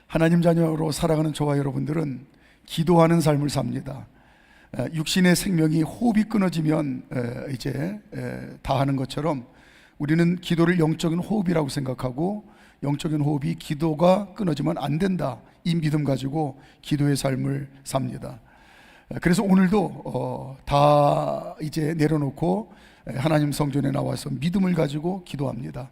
하나님 자녀로 살아가는 저와 여러분들은 기도하는 삶을 삽니다. 육신의 생명이 호흡이 끊어지면 이제 다 하는 것처럼 우리는 기도를 영적인 호흡이라고 생각하고, 영적인 호흡이 기도가 끊어지면 안 된다, 이 믿음 가지고 기도의 삶을 삽니다. 그래서 오늘도 다 이제 내려놓고 하나님 성전에 나와서 믿음을 가지고 기도합니다.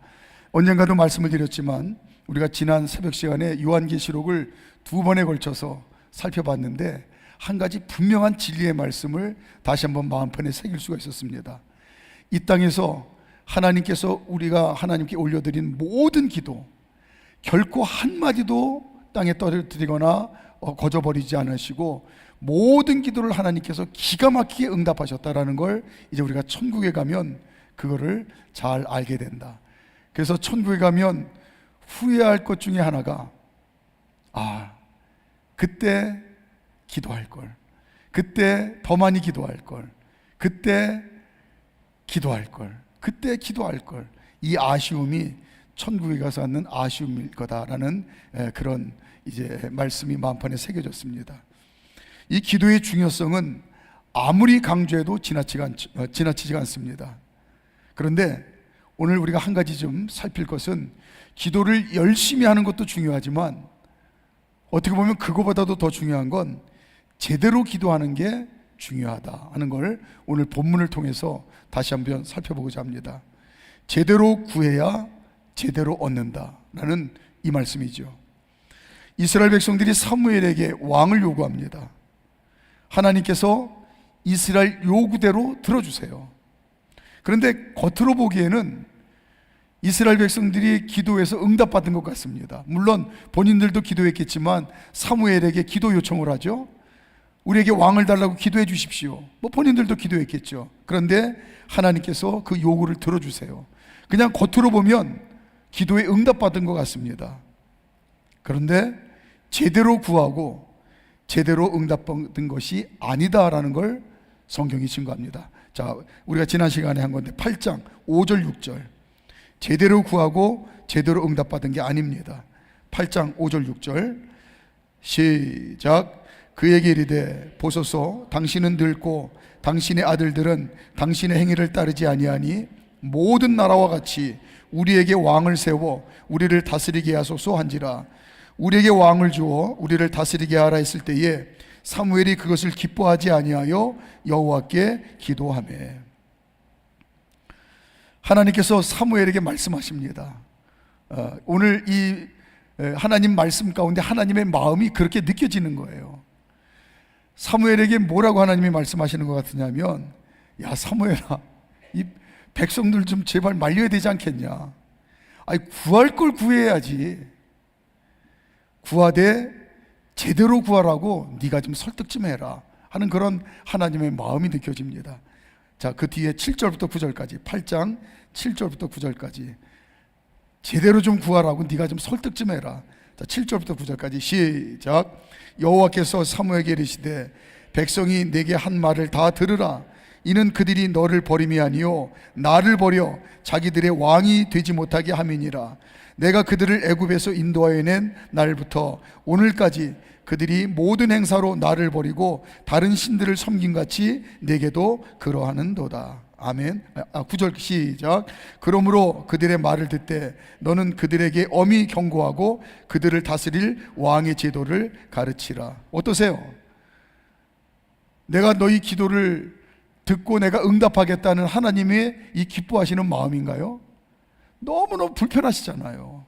언젠가도 말씀을 드렸지만 우리가 지난 새벽 시간에 요한계시록을 2번에 걸쳐서 살펴봤는데 한 가지 분명한 진리의 말씀을 다시 한번 마음판에 새길 수가 있었습니다. 이 땅에서 하나님께서 우리가 하나님께 올려드린 모든 기도, 결코 한마디도 땅에 떨어뜨리거나 거저버리지 않으시고 모든 기도를 하나님께서 기가 막히게 응답하셨다라는 걸 이제 우리가 천국에 가면 그거를 잘 알게 된다. 그래서 천국에 가면 후회할 것 중에 하나가, 그때 기도할 걸, 그때 더 많이 기도할 걸, 그때 기도할 걸, 그때 기도할 걸, 이 아쉬움이 천국에 가서 갖는 아쉬움일 거다라는 그런 이제 말씀이 마음판에 새겨졌습니다. 이 기도의 중요성은 아무리 강조해도 지나치지가 않습니다. 그런데 오늘 우리가 한 가지 좀 살필 것은, 기도를 열심히 하는 것도 중요하지만 어떻게 보면 그거보다도 더 중요한 건 제대로 기도하는 게 중요하다 하는 걸 오늘 본문을 통해서 다시 한번 살펴보고자 합니다. 제대로 구해야 제대로 얻는다라는 이 말씀이죠. 이스라엘 백성들이 사무엘에게 왕을 요구합니다. 하나님께서 이스라엘 요구대로 들어주세요. 그런데 겉으로 보기에는 이스라엘 백성들이 기도해서 응답받은 것 같습니다. 물론 본인들도 기도했겠지만 사무엘에게 기도 요청을 하죠. 우리에게 왕을 달라고 기도해 주십시오. 본인들도 기도했겠죠. 그런데 하나님께서 그 요구를 들어주세요. 그냥 겉으로 보면 기도에 응답받은 것 같습니다. 그런데 제대로 구하고 제대로 응답받은 것이 아니다라는 걸 성경이 증거합니다. 자, 우리가 지난 시간에 한 건데 8장 5절 6절, 제대로 구하고 제대로 응답받은 게 아닙니다. 8장 5절 6절 시작. 그에게 이르되 보소서, 당신은 늙고 당신의 아들들은 당신의 행위를 따르지 아니하니 모든 나라와 같이 우리에게 왕을 세워 우리를 다스리게 하소서 한지라. 우리에게 왕을 주어 우리를 다스리게 하라 했을 때에 사무엘이 그것을 기뻐하지 아니하여 여호와께 기도하매. 하나님께서 사무엘에게 말씀하십니다. 오늘 이 하나님 말씀 가운데 하나님의 마음이 그렇게 느껴지는 거예요. 사무엘에게 뭐라고 하나님이 말씀하시는 것 같으냐면, 야 사무엘아, 이 백성들 좀 제발 말려야 되지 않겠냐. 구할 걸 구해야지. 구하되 제대로 구하라고 네가 좀 설득 좀 해라 하는 그런 하나님의 마음이 느껴집니다. 자, 그 뒤에 7절부터 9절까지, 8장 7절부터 9절까지 제대로 좀 구하라고 네가 좀 설득 좀 해라. 자, 7절부터 9절까지 시작. 여호와께서 사무엘에게 이르시되 백성이 내게 한 말을 다 들으라. 이는 그들이 너를 버림이 아니요 나를 버려 자기들의 왕이 되지 못하게 함이니라. 내가 그들을 애굽에서 인도하여 낸 날부터 오늘까지 그들이 모든 행사로 나를 버리고 다른 신들을 섬김같이 내게도 그러하는도다. 아멘. 9절 시작. 그러므로 그들의 말을 듣되 너는 그들에게 엄히 경고하고 그들을 다스릴 왕의 제도를 가르치라. 어떠세요? 내가 너희 기도를 듣고 내가 응답하겠다는 하나님의 이 기뻐하시는 마음인가요? 너무너무 불편하시잖아요.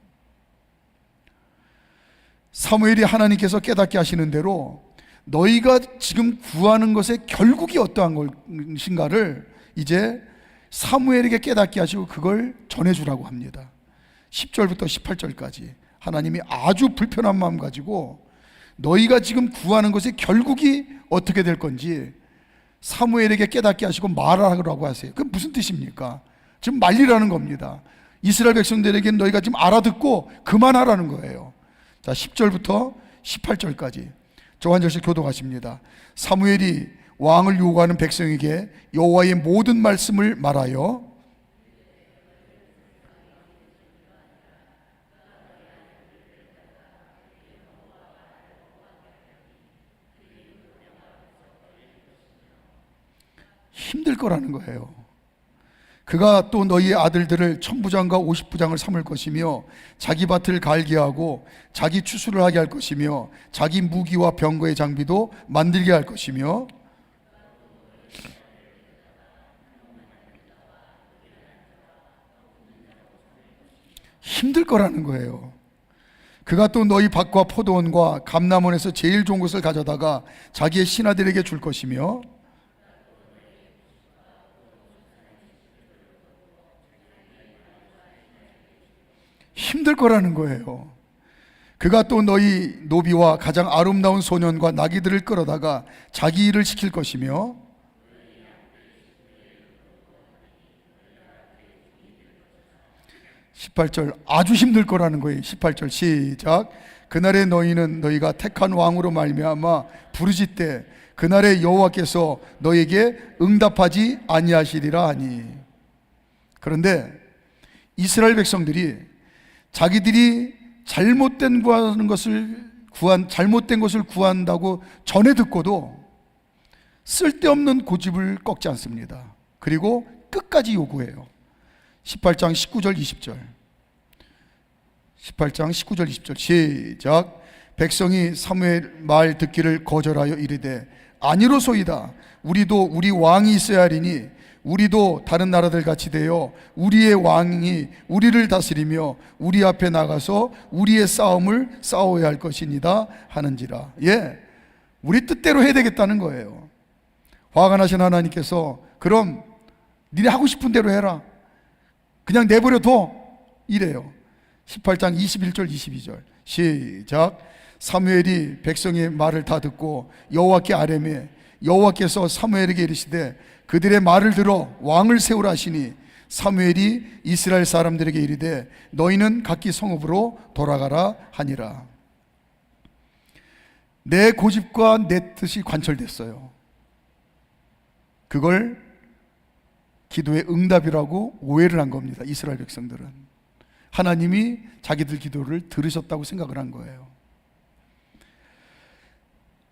사무엘이 하나님께서 깨닫게 하시는 대로 너희가 지금 구하는 것의 결국이 어떠한 것인가를 이제 사무엘에게 깨닫게 하시고 그걸 전해주라고 합니다. 10절부터 18절까지 하나님이 아주 불편한 마음 가지고 너희가 지금 구하는 것의 결국이 어떻게 될 건지 사무엘에게 깨닫게 하시고 말하라고 하세요. 그게 무슨 뜻입니까? 지금 말리라는 겁니다. 이스라엘 백성들에게 너희가 지금 알아듣고 그만하라는 거예요. 자, 10절부터 18절까지 저 한 절씩 교독하십니다. 사무엘이 왕을 요구하는 백성에게 여호와의 모든 말씀을 말하여 힘들 거라는 거예요. 그가 또 너희 아들들을 천부장과 오십부장을 삼을 것이며 자기 밭을 갈게 하고 자기 추수를 하게 할 것이며 자기 무기와 병거의 장비도 만들게 할 것이며 힘들 거라는 거예요. 그가 또 너희 밭과 포도원과 감람원에서 제일 좋은 것을 가져다가 자기의 신하들에게 줄 것이며 힘들 거라는 거예요. 그가 또 너희 노비와 가장 아름다운 소년과 나귀들을 끌어다가 자기 일을 시킬 것이며 18절 아주 힘들 거라는 거예요. 18절 시작. 그날에 너희는 너희가 택한 왕으로 말미암아 부르짖되 그날에 여호와께서 너에게 응답하지 아니하시리라 하니. 그런데 이스라엘 백성들이 자기들이 잘못된 것을 구한다고 전해 듣고도 쓸데없는 고집을 꺾지 않습니다. 그리고 끝까지 요구해요. 18장 19절 20절 18장 19절 20절 시작. 백성이 사무엘 말 듣기를 거절하여 이르되 아니로소이다. 우리도 우리 왕이 있어야 하리니 우리도 다른 나라들 같이 되어 우리의 왕이 우리를 다스리며 우리 앞에 나가서 우리의 싸움을 싸워야 할 것이니다 하는지라. 우리 뜻대로 해야 되겠다는 거예요. 화가 나신 하나님께서 그럼 니네 하고 싶은 대로 해라, 그냥 내버려둬, 이래요. 18장 21절 22절 시작. 사무엘이 백성의 말을 다 듣고 여호와께 아뢰매 여호와께서 사무엘에게 이르시되 그들의 말을 들어 왕을 세우라 하시니 사무엘이 이스라엘 사람들에게 이르되 너희는 각기 성읍으로 돌아가라 하니라. 내 고집과 내 뜻이 관철됐어요. 그걸 기도의 응답이라고 오해를 한 겁니다. 이스라엘 백성들은 하나님이 자기들 기도를 들으셨다고 생각을 한 거예요.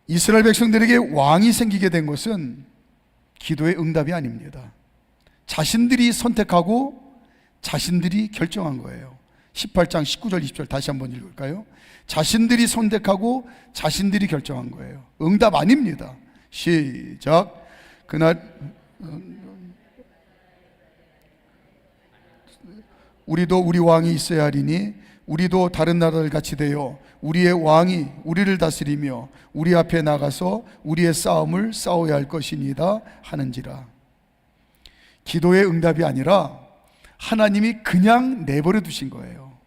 이스라엘 백성들에게 왕이 생기게 된 것은 기도의 응답이 아닙니다. 자신들이 선택하고 자신들이 결정한 거예요. 18장 19절 20절 다시 한번 읽을까요? 자신들이 선택하고 자신들이 결정한 거예요. 응답 아닙니다. 시작. 그날 우리도 우리 왕이 있어야 하리니 우리도 다른 나라들 같이 되어 우리의 왕이 우리를 다스리며 우리 앞에 나가서 우리의 싸움을 싸워야 할 것이니다 하는지라. 기도의 응답이 아니라 하나님이 그냥 내버려 두신 거예요.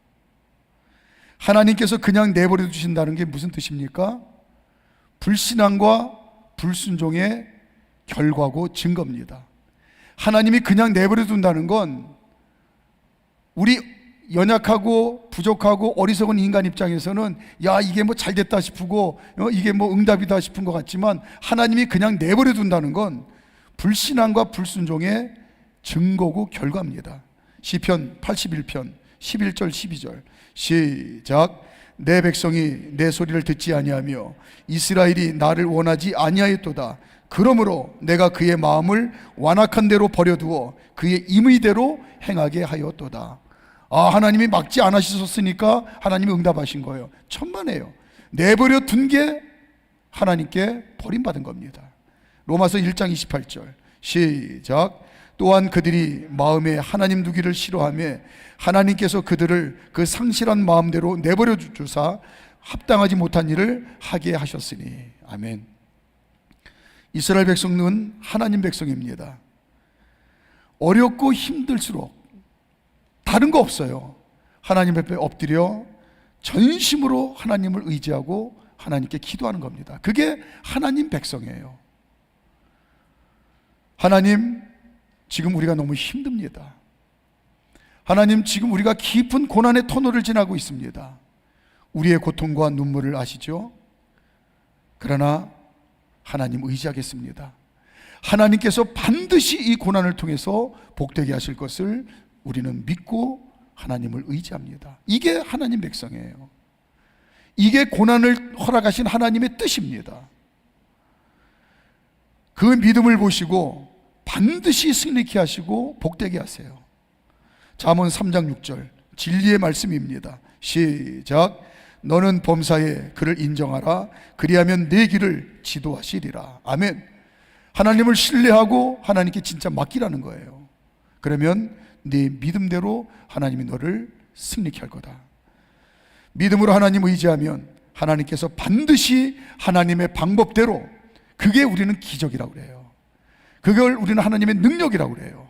하나님께서 그냥 내버려 두신다는 게 무슨 뜻입니까? 불신앙과 불순종의 결과고 증거입니다. 하나님이 그냥 내버려 둔다는 건 우리 연약하고 부족하고 어리석은 인간 입장에서는 야 이게 뭐 잘됐다 싶고 이게 뭐 응답이다 싶은 것 같지만 하나님이 그냥 내버려 둔다는 건 불신앙과 불순종의 증거고 결과입니다. 시편 81편 11절 12절 시작. 내 백성이 내 소리를 듣지 아니하며 이스라엘이 나를 원하지 아니하였도다. 그러므로 내가 그의 마음을 완악한 대로 버려두어 그의 임의대로 행하게 하였도다. 하나님이 막지 않으셨으니까 하나님이 응답하신 거예요. 천만에요. 내버려 둔 게 하나님께 버림받은 겁니다. 로마서 1장 28절 시작. 또한 그들이 마음에 하나님 두기를 싫어하며 하나님께서 그들을 그 상실한 마음대로 내버려 주사 합당하지 못한 일을 하게 하셨으니. 아멘. 이스라엘 백성은 하나님 백성입니다. 어렵고 힘들수록 다른 거 없어요. 하나님 앞에 엎드려 전심으로 하나님을 의지하고 하나님께 기도하는 겁니다. 그게 하나님 백성이에요. 하나님, 지금 우리가 너무 힘듭니다. 하나님, 지금 우리가 깊은 고난의 터널을 지나고 있습니다. 우리의 고통과 눈물을 아시죠? 그러나 하나님 의지하겠습니다. 하나님께서 반드시 이 고난을 통해서 복되게 하실 것을 우리는 믿고 하나님을 의지합니다. 이게 하나님 백성이에요. 이게 고난을 허락하신 하나님의 뜻입니다. 그 믿음을 보시고 반드시 승리케 하시고 복되게 하세요. 잠언 3장 6절 진리의 말씀입니다. 시작. 너는 범사에 그를 인정하라. 그리하면 내 길을 지도하시리라. 아멘. 하나님을 신뢰하고 하나님께 진짜 맡기라는 거예요. 그러면 네 믿음대로 하나님이 너를 승리케 할 거다. 믿음으로 하나님 의지하면 하나님께서 반드시 하나님의 방법대로, 그게 우리는 기적이라고 그래요. 그걸 우리는 하나님의 능력이라고 그래요.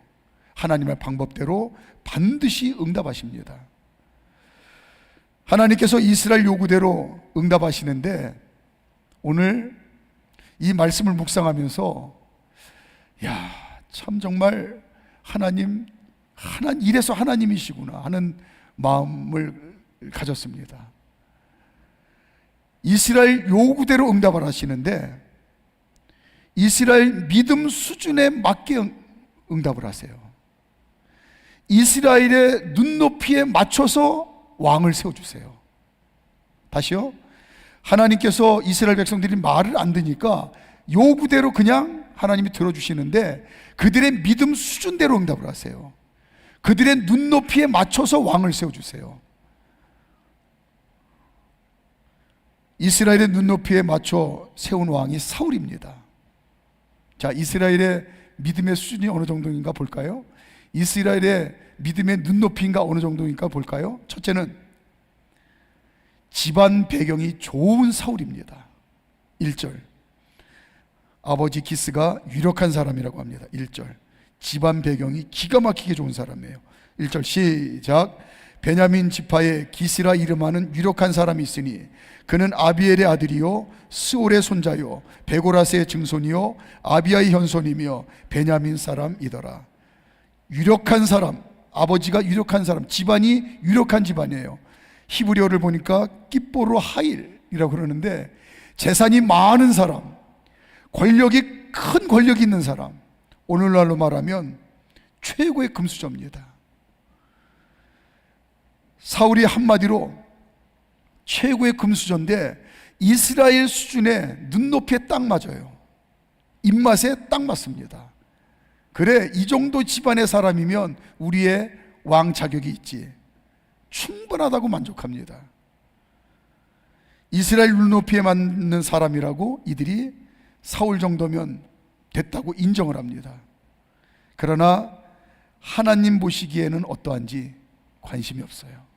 하나님의 방법대로 반드시 응답하십니다. 하나님께서 이스라엘 요구대로 응답하시는데, 오늘 이 말씀을 묵상하면서 참 정말 하나님 이래서 하나님이시구나 하는 마음을 가졌습니다. 이스라엘 요구대로 응답을 하시는데 이스라엘 믿음 수준에 맞게 응답을 하세요. 이스라엘의 눈높이에 맞춰서 왕을 세워주세요. 다시요. 하나님께서 이스라엘 백성들이 말을 안 듣니까 요구대로 그냥 하나님이 들어주시는데 그들의 믿음 수준대로 응답을 하세요. 그들의 눈높이에 맞춰서 왕을 세워주세요. 이스라엘의 눈높이에 맞춰 세운 왕이 사울입니다. 자, 이스라엘의 믿음의 수준이 어느 정도인가 볼까요? 이스라엘의 믿음의 눈높이인가 어느 정도인가 볼까요? 첫째는 집안 배경이 좋은 사울입니다. 1절. 아버지 기스가 유력한 사람이라고 합니다. 1절. 집안 배경이 기가 막히게 좋은 사람이에요. 1절 시작. 베냐민 지파에 기스라 이름하는 유력한 사람이 있으니 그는 아비엘의 아들이요 스올의 손자요 베고라스의 증손이요 아비아의 현손이며 베냐민 사람이더라. 유력한 사람, 아버지가 유력한 사람, 집안이 유력한 집안이에요. 히브리어를 보니까 깃보로 하일이라고 그러는데 재산이 많은 사람, 큰 권력이 있는 사람, 오늘날로 말하면 최고의 금수저입니다. 사울이 한마디로 최고의 금수저인데 이스라엘 수준의 눈높이에 딱 맞아요. 입맛에 딱 맞습니다. 그래, 이 정도 집안의 사람이면 우리의 왕 자격이 있지, 충분하다고 만족합니다. 이스라엘 눈높이에 맞는 사람이라고 이들이 사울 정도면 됐다고 인정을 합니다. 그러나 하나님 보시기에는 어떠한지 관심이 없어요.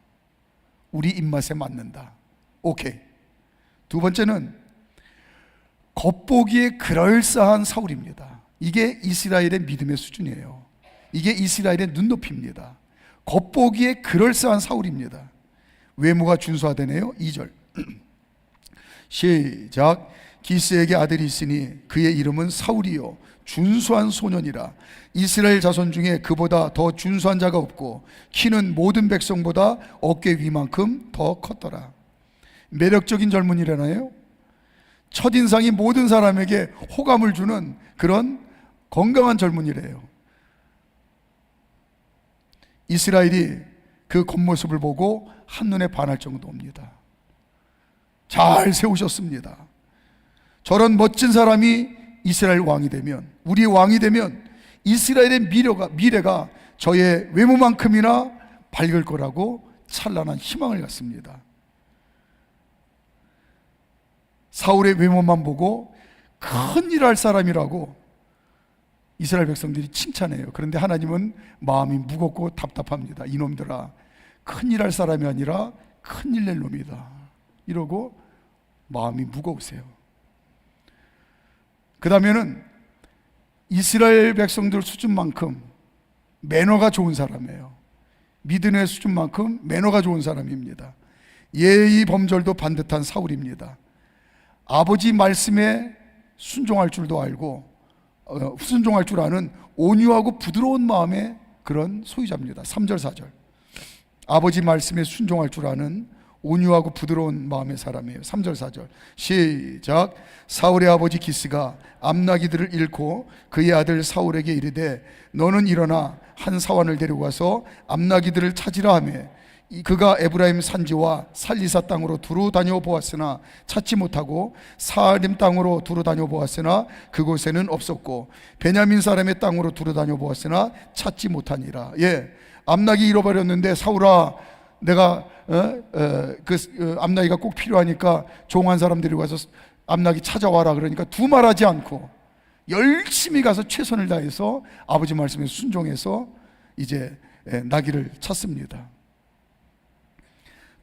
우리 입맛에 맞는다. 오케이. 두 번째는 겉보기에 그럴싸한 사울입니다. 이게 이스라엘의 믿음의 수준이에요. 이게 이스라엘의 눈높이입니다. 겉보기에 그럴싸한 사울입니다. 외모가 준수하다네요. 2절 시작. 기스에게 아들이 있으니 그의 이름은 사울이요 준수한 소년이라. 이스라엘 자손 중에 그보다 더 준수한 자가 없고 키는 모든 백성보다 어깨 위만큼 더 컸더라. 매력적인 젊은이라나요? 첫인상이 모든 사람에게 호감을 주는 그런 건강한 젊은이래요. 이스라엘이 그 겉모습을 보고 한눈에 반할 정도입니다. 잘 세우셨습니다. 저런 멋진 사람이 이스라엘 왕이 되면, 우리 왕이 되면 이스라엘의 미래가 저의 외모만큼이나 밝을 거라고 찬란한 희망을 갖습니다. 사울의 외모만 보고 큰일 할 사람이라고 이스라엘 백성들이 칭찬해요. 그런데 하나님은 마음이 무겁고 답답합니다. 이놈들아, 큰일 할 사람이 아니라 큰일 낼 놈이다 이러고 마음이 무거우세요. 그 다음에는 이스라엘 백성들 수준만큼 매너가 좋은 사람이에요. 믿음의 수준만큼 매너가 좋은 사람입니다. 예의 범절도 반듯한 사울입니다. 아버지 말씀에 순종할 줄도 알고 순종할 줄 아는 온유하고 부드러운 마음의 그런 소유자입니다. 3절 4절. 아버지 말씀에 순종할 줄 아는 온유하고 부드러운 마음의 사람이에요. 3절 4절 시작. 사울의 아버지 기스가 암나기들을 잃고 그의 아들 사울에게 이르되 너는 일어나 한 사환을 데리고 가서 암나기들을 찾으라 하며 그가 에브라임 산지와 살리사 땅으로 두루 다녀 보았으나 찾지 못하고 사림 땅으로 두루 다녀 보았으나 그곳에는 없었고 베냐민 사람의 땅으로 두루 다녀 보았으나 찾지 못하니라. 암낙이 잃어버렸는데 사울아, 내가 암낙이가 꼭 필요하니까 종한 사람들이 와서 암낙이 찾아와라. 그러니까 두말하지 않고 열심히 가서 최선을 다해서 아버지 말씀에 순종해서 이제 나귀를 찾습니다.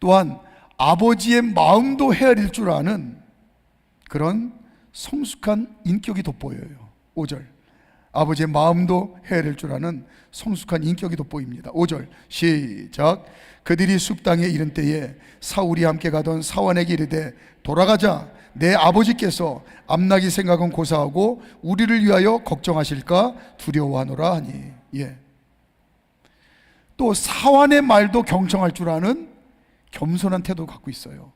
또한 아버지의 마음도 헤아릴 줄 아는 그런 성숙한 인격이 돋보여요. 5절, 아버지의 마음도 헤아릴 줄 아는 성숙한 인격이 돋보입니다. 5절 시작. 그들이 숲 땅에 이른 때에 사울이 함께 가던 사원에게 이르되 돌아가자. 내 아버지께서 암낙이 생각은 고사하고 우리를 위하여 걱정하실까 두려워하노라 하니. 또 사환의 말도 경청할 줄 아는 겸손한 태도 갖고 있어요.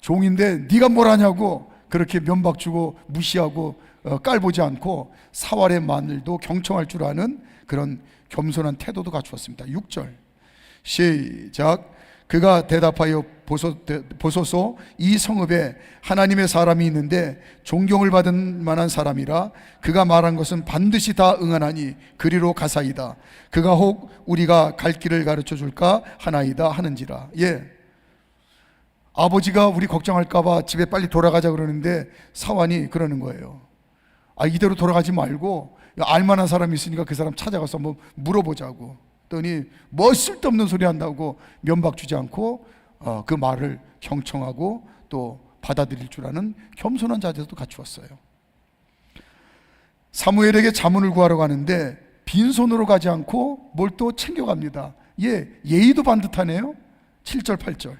종인데 네가 뭘 하냐고 그렇게 면박 주고 무시하고 깔보지 않고 사활의 말도 경청할 줄 아는 그런 겸손한 태도도 갖추었습니다. 6절 시작. 그가 대답하여 보소서, 이 성읍에 하나님의 사람이 있는데 존경을 받은 만한 사람이라 그가 말한 것은 반드시 다 응하나니 그리로 가사이다. 그가 혹 우리가 갈 길을 가르쳐 줄까 하나이다 하는지라. 아버지가 우리 걱정할까 봐 집에 빨리 돌아가자 그러는데 사환이 그러는 거예요. 이대로 돌아가지 말고 알만한 사람이 있으니까 그 사람 찾아가서 한번 물어보자고. 더니 뭐 쓸데없는 소리 한다고 면박 주지 않고 그 말을 경청하고 또 받아들일 줄 아는 겸손한 자세도 갖추었어요. 사무엘에게 자문을 구하러 가는데 빈손으로 가지 않고 뭘 또 챙겨갑니다. 예의도 반듯하네요. 7절 8절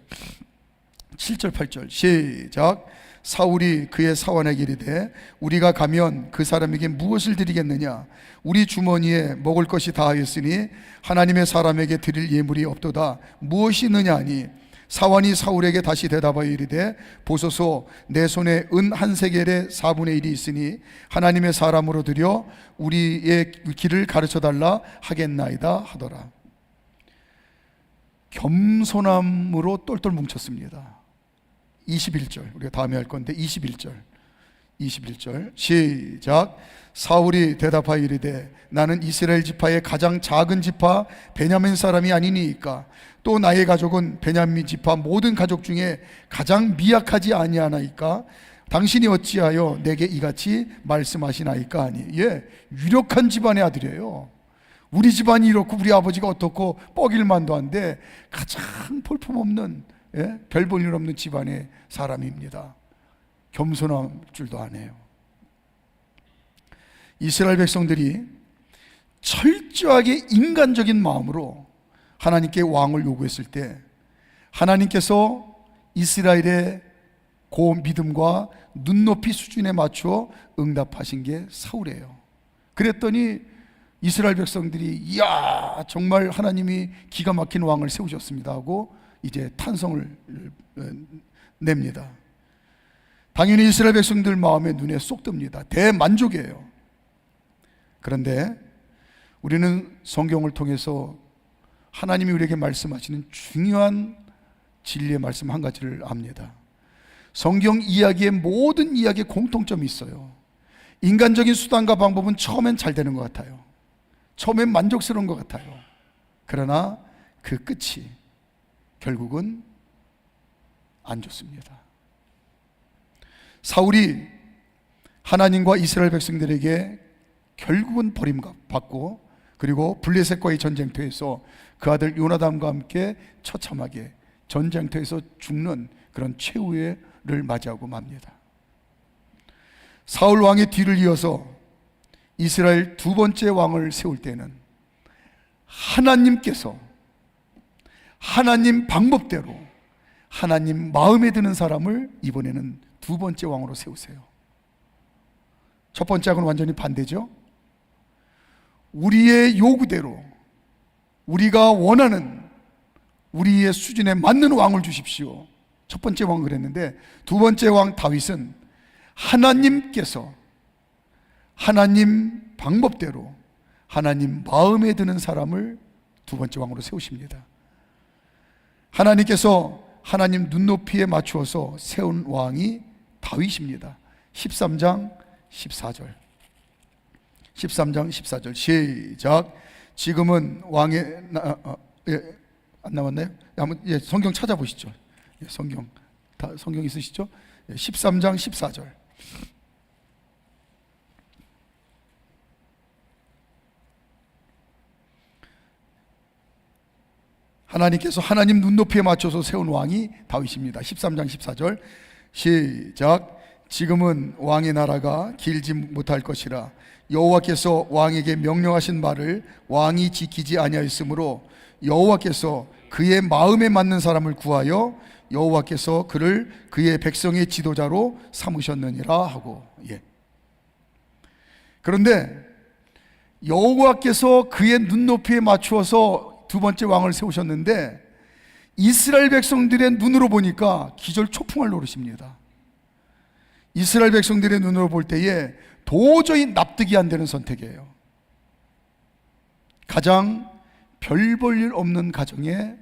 7절 8절 시작. 사울이 그의 사원에게 이르되 우리가 가면 그 사람에게 무엇을 드리겠느냐? 우리 주머니에 먹을 것이 다하였으니 하나님의 사람에게 드릴 예물이 없도다. 무엇이 있느냐 하니 사원이 사울에게 다시 대답하여 이르되 보소서, 내 손에 은 한 세겔의 4분의 1이 있으니 하나님의 사람으로 드려 우리의 길을 가르쳐달라 하겠나이다 하더라. 겸손함으로 똘똘 뭉쳤습니다. 21절 우리가 다음에 할 건데 21절 시작. 사울이 대답하여 이르되 나는 이스라엘 지파의 가장 작은 지파 베냐민 사람이 아니니이까 또 나의 가족은 베냐민 지파 모든 가족 중에 가장 미약하지 아니하나이까 당신이 어찌하여 내게 이같이 말씀하시나이까 하니. 유력한 집안의 아들이에요. 우리 집안이 이렇고 우리 아버지가 어떻고 뻐길만도 한데 가장 볼품없는 별 볼 일 없는 집안의 사람입니다. 겸손할 줄도 아네요. 이스라엘 백성들이 철저하게 인간적인 마음으로 하나님께 왕을 요구했을 때 하나님께서 이스라엘의 그 믿음과 눈높이 수준에 맞춰 응답하신 게 사울이에요. 그랬더니 이스라엘 백성들이 이야 정말 하나님이 기가 막힌 왕을 세우셨습니다 하고 이제 탄성을 냅니다. 당연히 이스라엘 백성들 마음에 눈에 쏙 듭니다. 대만족이에요. 그런데 우리는 성경을 통해서 하나님이 우리에게 말씀하시는 중요한 진리의 말씀 한 가지를 압니다. 성경 이야기의 모든 이야기에 공통점이 있어요. 인간적인 수단과 방법은 처음엔 잘 되는 것 같아요. 처음엔 만족스러운 것 같아요. 그러나 그 끝이 결국은 안 좋습니다. 사울이 하나님과 이스라엘 백성들에게 결국은 버림받고 그리고 블레셋과의 전쟁터에서 그 아들 요나단과 함께 처참하게 전쟁터에서 죽는 그런 최후를 맞이하고 맙니다. 사울 왕의 뒤를 이어서 이스라엘 두 번째 왕을 세울 때는 하나님께서 하나님 방법대로 하나님 마음에 드는 사람을 이번에는 두 번째 왕으로 세우세요. 첫 번째하고는 완전히 반대죠. 우리의 요구대로 우리가 원하는 우리의 수준에 맞는 왕을 주십시오. 첫 번째 왕은 그랬는데 두 번째 왕 다윗은 하나님께서 하나님 방법대로 하나님 마음에 드는 사람을 두 번째 왕으로 세우십니다. 하나님께서 하나님 눈높이에 맞추어서 세운 왕이 다윗입니다. 13장 14절 시작. 지금은 왕의 안 나왔나요? 한번 성경 찾아보시죠. 성경 있으시죠? 13장 14절. 하나님께서 하나님 눈높이에 맞춰서 세운 왕이 다윗입니다. 13장 14절 시작. 지금은 왕의 나라가 길지 못할 것이라 여호와께서 왕에게 명령하신 말을 왕이 지키지 아니하였으므로 여호와께서 그의 마음에 맞는 사람을 구하여 여호와께서 그를 그의 백성의 지도자로 삼으셨느니라 하고. 그런데 여호와께서 그의 눈높이에 맞추어서 두 번째 왕을 세우셨는데 이스라엘 백성들의 눈으로 보니까 기절초풍할 노릇입니다. 이스라엘 백성들의 눈으로 볼 때에 도저히 납득이 안 되는 선택이에요. 가장 별 볼 일 없는 가정의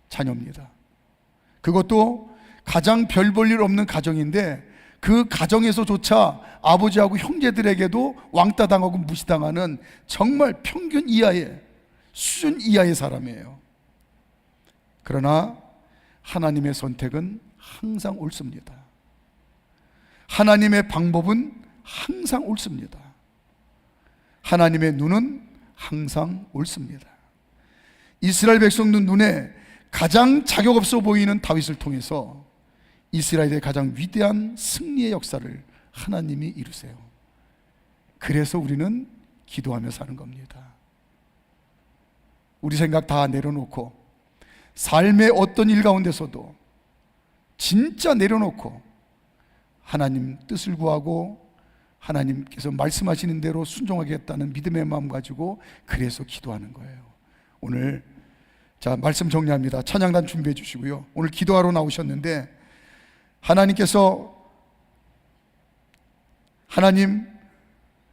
자녀입니다. 그것도 가장 별 볼 일 없는 가정인데 그 가정에서조차 아버지하고 형제들에게도 왕따 당하고 무시당하는 정말 평균 이하의 수준 이하의 사람이에요. 그러나 하나님의 선택은 항상 옳습니다. 하나님의 방법은 항상 옳습니다. 하나님의 눈은 항상 옳습니다. 이스라엘 백성들 눈에 가장 자격 없어 보이는 다윗을 통해서 이스라엘의 가장 위대한 승리의 역사를 하나님이 이루세요. 그래서 우리는 기도하며 사는 겁니다. 우리 생각 다 내려놓고 삶의 어떤 일 가운데서도 진짜 내려놓고 하나님 뜻을 구하고 하나님께서 말씀하시는 대로 순종하겠다는 믿음의 마음 가지고 그래서 기도하는 거예요. 오늘 자 말씀 정리합니다. 찬양단 준비해 주시고요. 오늘 기도하러 나오셨는데 하나님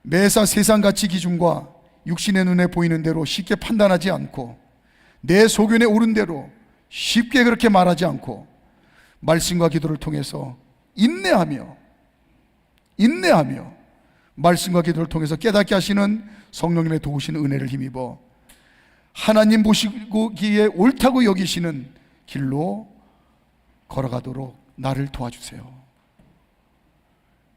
매사 세상 가치 기준과 육신의 눈에 보이는 대로 쉽게 판단하지 않고 내 소견에 오른 대로 쉽게 그렇게 말하지 않고 말씀과 기도를 통해서 인내하며 말씀과 기도를 통해서 깨닫게 하시는 성령님의 도우시는 은혜를 힘입어 하나님 보시기에 옳다고 여기시는 길로 걸어가도록 나를 도와주세요.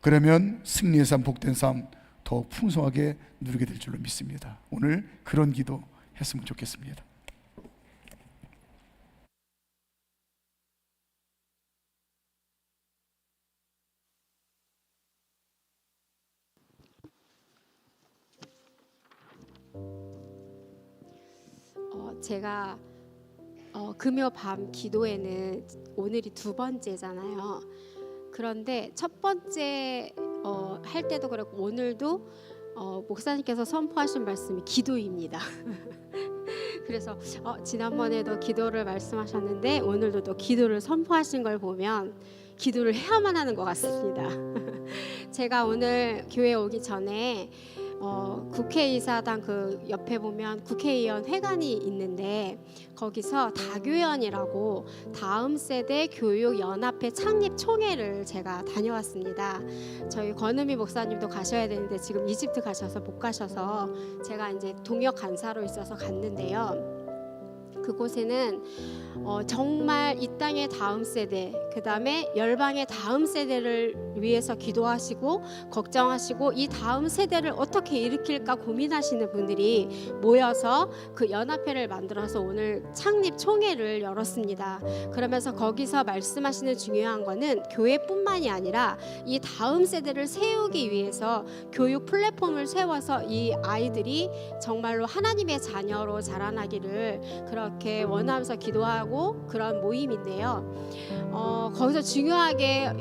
그러면 승리의 삶, 복된 삶 더욱 풍성하게 누리게 될 줄로 믿습니다. 오늘 그런 기도 했으면 좋겠습니다. 제가 금요 밤 기도회는 오늘이 두 번째잖아요. 그런데 첫 번째 할 때도 그렇고 오늘도 목사님께서 선포하신 말씀이 기도입니다. 그래서 지난번에도 기도를 말씀하셨는데 오늘도 또 기도를 선포하신 걸 보면 기도를 해야만 하는 것 같습니다. 제가 오늘 교회 오기 전에 국회의사당 그 옆에 보면 국회의원 회관이 있는데 거기서 다교연이라고 다음 세대 교육 연합회 창립 총회를 제가 다녀왔습니다. 저희 권은미 목사님도 가셔야 되는데 지금 이집트 가셔서 못 가셔서 제가 이제 동역 간사로 있어서 갔는데요. 그곳에는 정말 이 땅의 다음 세대, 그 다음에 열방의 다음 세대를 위해서 기도하시고 걱정하시고 이 다음 세대를 어떻게 일으킬까 고민하시는 분들이 모여서 그 연합회를 만들어서 오늘 창립 총회를 열었습니다. 그러면서 거기서 말씀하시는 중요한 거는 교회뿐만이 아니라 이 다음 세대를 세우기 위해서 교육 플랫폼을 세워서 이 아이들이 정말로 하나님의 자녀로 자라나기를 그렇게 원하면서 기도하고 그런 모임인데요. 거기서 중요하게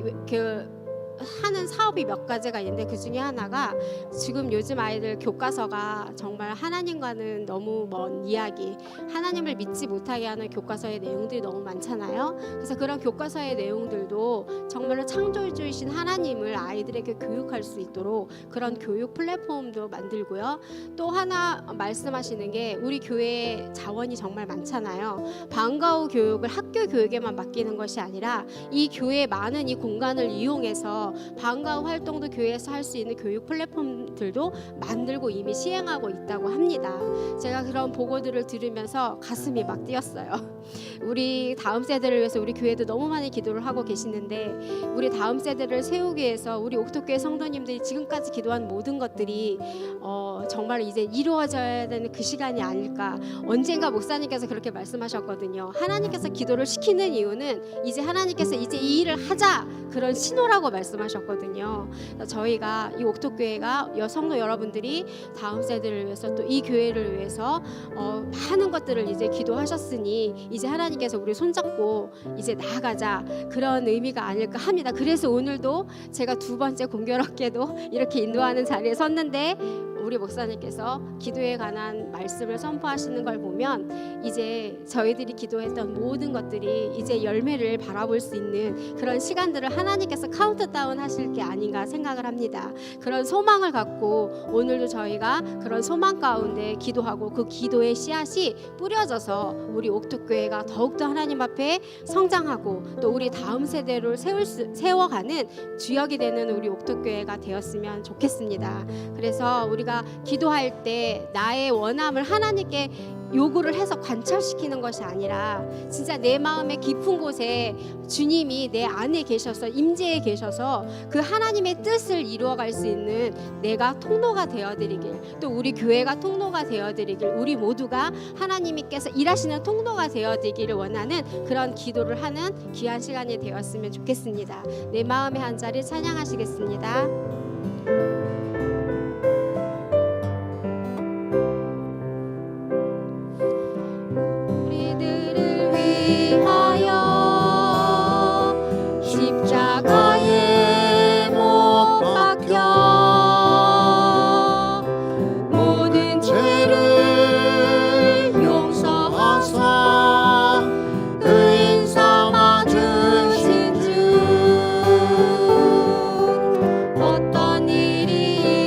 하는 사업이 몇 가지가 있는데 그 중에 하나가 지금 요즘 아이들 교과서가 정말 하나님과는 너무 먼 이야기, 하나님을 믿지 못하게 하는 교과서의 내용들이 너무 많잖아요. 그래서 그런 교과서의 내용들도 정말로 창조주이신 하나님을 아이들에게 교육할 수 있도록 그런 교육 플랫폼도 만들고요. 또 하나 말씀하시는 게 우리 교회 자원이 정말 많잖아요. 방과 후 교육을 학교 교육에만 맡기는 것이 아니라 이 교회 많은 이 공간을 이용해서 방과 후 활동도 교회에서 할 수 있는 교육 플랫폼들도 만들고 이미 시행하고 있다고 합니다. 제가 그런 보고들을 들으면서 가슴이 막 뛰었어요. 우리 다음 세대를 위해서 우리 교회도 너무 많이 기도를 하고 계시는데 우리 다음 세대를 세우기 위해서 우리 옥토교회 성도님들이 지금까지 기도한 모든 것들이 정말 이제 이루어져야 되는 그 시간이 아닐까. 언젠가 목사님께서 그렇게 말씀하셨거든요. 하나님께서 기도를 시키는 이유는 이제 하나님께서 이제 이 일을 하자, 그런 신호라고 말씀하셨거든요. 저희가 이 옥토교회가 성도 여러분들이 다음 세대를 위해서 또 이 교회를 위해서 많은 것들을 이제 기도하셨으니 이제 하나님께서 우리 손잡고 이제 나아가자, 그런 의미가 아닐까 합니다. 그래서 오늘도 제가 두 번째 공교롭게도 이렇게 인도하는 자리에 섰는데 우리 목사님께서 기도에 관한 말씀을 선포하시는 걸 보면 이제 저희들이 기도했던 모든 것들이 이제 열매를 바라볼 수 있는 그런 시간들을 하나님께서 카운트다운 하실 게 아닌가 생각을 합니다. 그런 소망을 갖고 오늘도 저희가 그런 소망 가운데 기도하고 그 기도의 씨앗이 뿌려져서 우리 옥토교회가 더욱더 하나님 앞에 성장하고 또 우리 다음 세대를 세워가는 주역이 되는 우리 옥토교회가 되었으면 좋겠습니다. 그래서 우리가 기도할 때 나의 원함을 하나님께 요구를 해서 관철시키는 것이 아니라 진짜 내 마음의 깊은 곳에 주님이 내 안에 계셔서 임재에 계셔서 그 하나님의 뜻을 이루어갈 수 있는 내가 통로가 되어드리길, 또 우리 교회가 통로가 되어드리길, 우리 모두가 하나님께서 일하시는 통로가 되어드리기를 원하는 그런 기도를 하는 귀한 시간이 되었으면 좋겠습니다. 내 마음의 한 자리 찬양하시겠습니다. 십자가에 못 박혀 모든 죄를 용서하사 의인 삼아 주신 주, 어떤 일이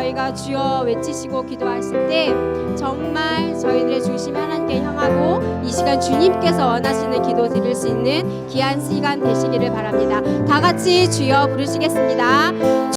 저희가 주여 외치시고 기도하실 때 정말 저희들의 중심이 하나님께 향하고 이 시간 주님께서 원하시는 기도 드릴 수 있는 귀한 시간 되시기를 바랍니다. 다 같이 주여 부르시겠습니다.